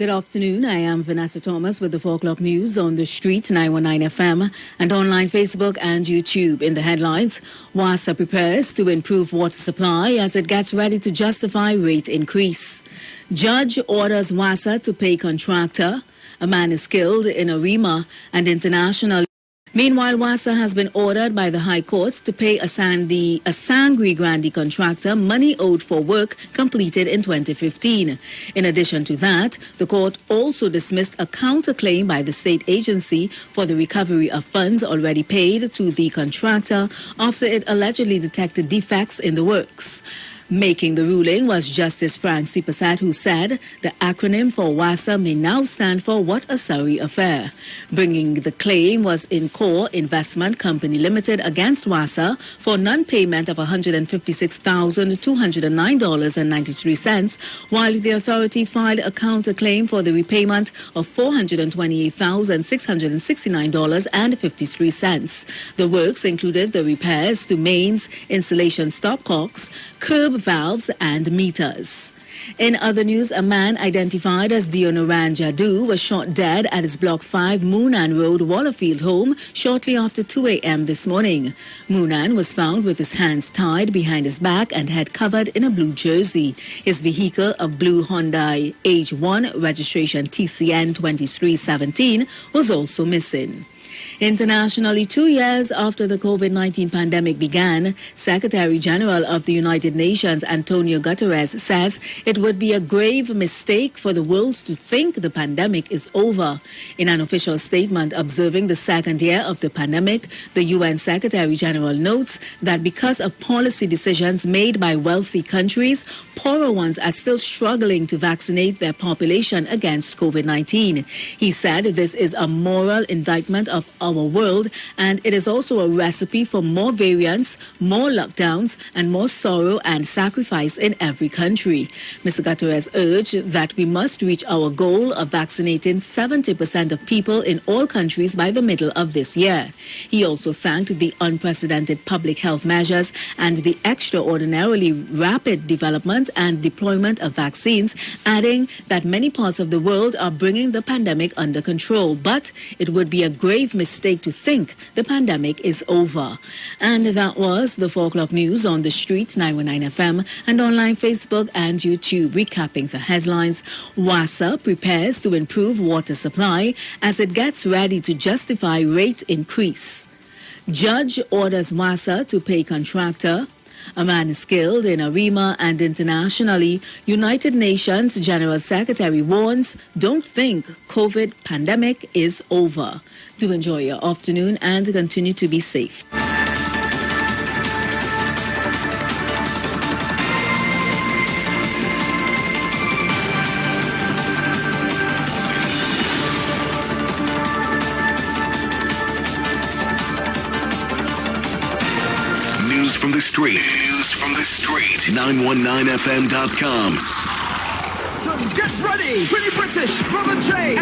Good afternoon. I am Vanessa Thomas with the 4 o'clock news on the street, 919 FM, and online Facebook and YouTube. In the headlines, WASA prepares to improve water supply as it gets ready to justify rate increase. Judge orders WASA to pay contractor. A man is killed in Arima and international. Meanwhile, WASA has been ordered by the High Court to pay a Sangre Grande contractor money owed for work completed in 2015. In addition to that, the court also dismissed a counterclaim by the state agency for the recovery of funds already paid to the contractor after it allegedly detected defects in the works. Making the ruling was Justice Frank Sipasat, who said the acronym for WASA may now stand for What a Surrey Affair. Bringing the claim was Incor Investment Company Limited against WASA for non-payment of $156,209.93, while the authority filed a counterclaim for the repayment of $428,669.53. The works included the repairs to mains, insulation stopcocks, curb valves and meters. In other news, a man identified as Dionoran Jadu was shot dead at his Block 5 Moonan Road, Wallerfield home shortly after 2 a.m. this morning. Moonan was found with his hands tied behind his back and head covered in a blue jersey. His vehicle, a blue Hyundai H1 registration TCN 2317, was also missing. Internationally, 2 years after the COVID-19 pandemic began, Secretary General of the United Nations Antonio Guterres says it would be a grave mistake for the world to think the pandemic is over. In an official statement observing the second year of the pandemic, the UN Secretary General notes that because of policy decisions made by wealthy countries, poorer ones are still struggling to vaccinate their population against COVID-19. He said this is a moral indictment of our world, and it is also a recipe for more variants, more lockdowns, and more sorrow and sacrifice in every country. Mr. Guterres urged that we must reach our goal of vaccinating 70% of people in all countries by the middle of this year. He also thanked the unprecedented public health measures and the extraordinarily rapid development and deployment of vaccines, adding that many parts of the world are bringing the pandemic under control, but it would be a grave mistake to think the pandemic is over. And that was the 4 o'clock news on the street, 919 FM, and online Facebook and YouTube. Recapping the headlines, WASA prepares to improve water supply as it gets ready to justify rate increase. Judge orders WASA to pay contractor. A man is killed in Arima, and internationally, United Nations General Secretary warns, don't think COVID pandemic is over. Do enjoy your afternoon and continue to be safe. News from the street. 919fm.com. Get ready, Pretty British, Brother J.